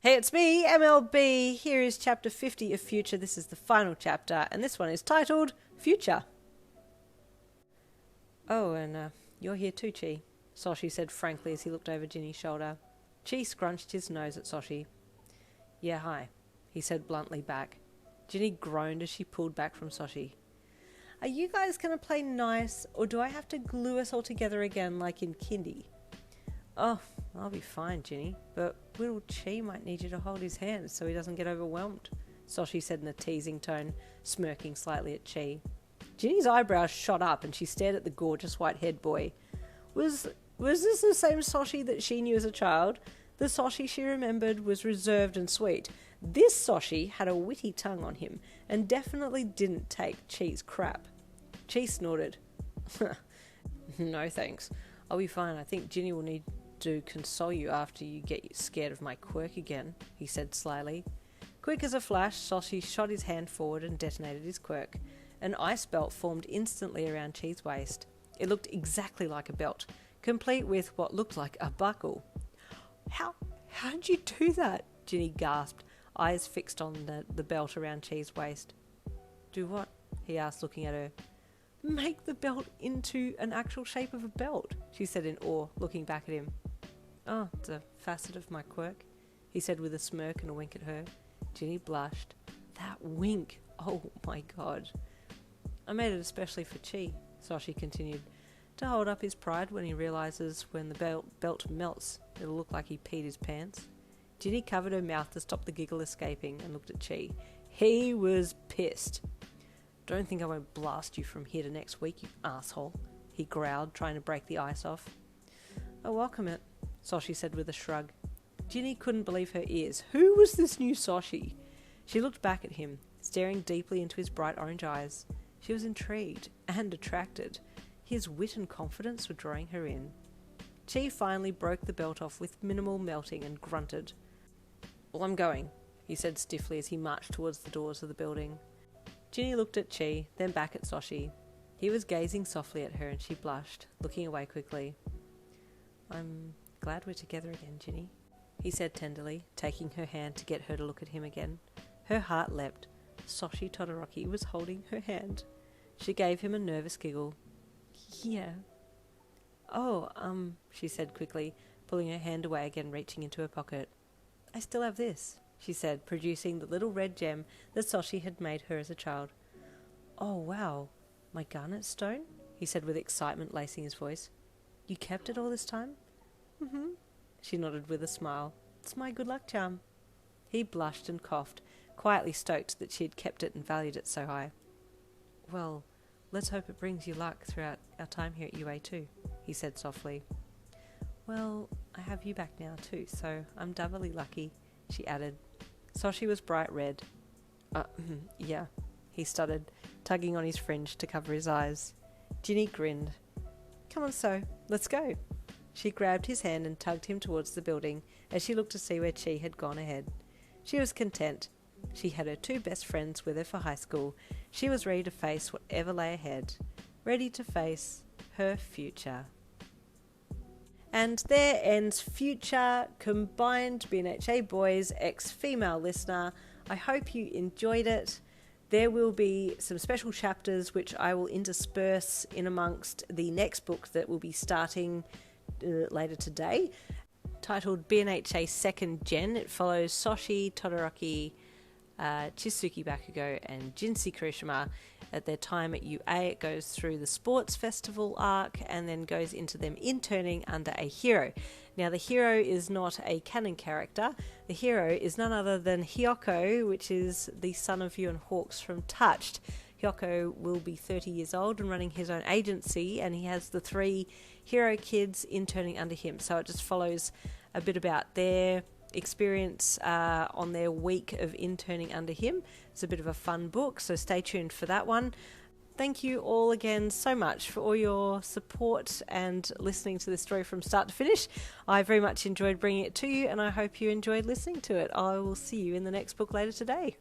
Hey, it's me, MLB. Here is chapter 50 of Future. This is the final chapter, and this one is titled Future. Oh, and you're here too, Chi, Soshi said frankly as he looked over Jinny's shoulder. Chi scrunched his nose at Soshi. Yeah, hi, he said bluntly back. Jinny groaned as she pulled back from Soshi. Are you guys going to play nice, or do I have to glue us all together again like in kindy? Oh, I'll be fine, Jinny, but little Chi might need you to hold his hand so he doesn't get overwhelmed, Soshi said in a teasing tone, smirking slightly at Chi. Jinny's eyebrows shot up and she stared at the gorgeous white-haired boy. Was this the same Soshi that she knew as a child? The Soshi she remembered was reserved and sweet. This Soshi had a witty tongue on him and definitely didn't take Chi's crap. Chi snorted. No thanks. I'll be fine. I think Jinny will need to console you after you get scared of my quirk again, he said slyly. Quick as a flash, Soshi shot his hand forward and detonated his quirk. An ice belt formed instantly around Chi's waist. It looked exactly like a belt, complete with what looked like a buckle. How'd you do that? Jinny gasped, eyes fixed on the belt around Chi's waist. Do what? He asked, looking at her. Make the belt into an actual shape of a belt, she said in awe, looking back at him. Oh, it's a facet of my quirk, he said with a smirk and a wink at her. Jinny blushed. That wink! Oh my god. I made it especially for Chi, Soshi continued, to hold up his pride when he realises when the belt melts, it'll look like he peed his pants. Jinny covered her mouth to stop the giggle escaping and looked at Chi. He was pissed. Don't think I won't blast you from here to next week, you asshole, he growled, trying to break the ice off. I welcome it, Soshi said with a shrug. Jinny couldn't believe her ears. Who was this new Soshi? She looked back at him, staring deeply into his bright orange eyes. She was intrigued and attracted. His wit and confidence were drawing her in. Chi finally broke the belt off with minimal melting and grunted. Well, I'm going, he said stiffly as he marched towards the doors of the building. Jinny looked at Chi, then back at Soshi. He was gazing softly at her and she blushed, looking away quickly. I'm glad we're together again, Jinny, he said tenderly, taking her hand to get her to look at him again. Her heart leapt. Soshi Todoroki was holding her hand. She gave him a nervous giggle. Yeah. Oh, she said quickly, pulling her hand away again, reaching into her pocket. I still have this, she said, producing the little red gem that Soshi had made her as a child. Oh, wow. My garnet stone? He said with excitement lacing his voice. You kept it all this time? Mm-hmm. She nodded with a smile. It's my good luck charm. He blushed and coughed, quietly stoked that she had kept it and valued it so high. Well, let's hope it brings you luck throughout our time here at UA too, he said softly. Well, I have you back now too, so I'm doubly lucky, she added. Soshi was bright red. Yeah, he stuttered, tugging on his fringe to cover his eyes. Jinny grinned. Come on, So, let's go. She grabbed his hand and tugged him towards the building as she looked to see where Chi had gone ahead. She was content. She had her two best friends with her for high school. She was ready to face whatever lay ahead. Ready to face her future. And there ends Future, combined BNHA Boys X female listener. I hope you enjoyed it. There will be some special chapters which I will intersperse in amongst the next book that will be starting later today, titled BNHA Second Gen. It follows Soshi, Todoroki, Chisuke Bakugou and Jinsei Kirishima at their time at UA. It goes through the sports festival arc and then goes into them interning under a hero. Now, the hero is not a canon character. The hero is none other than Hyoko, which is the son of Yu and Hawks from Touched. Hyoko will be 30 years old and running his own agency, and he has the 3 hero kids interning under him. So it just follows a bit about their experience on their week of interning under him. It's a bit of a fun book, so stay tuned for that one. Thank you all again so much for all your support and listening to this story from start to finish. I very much enjoyed bringing it to you, and I hope you enjoyed listening to it. I will see you in the next book later today.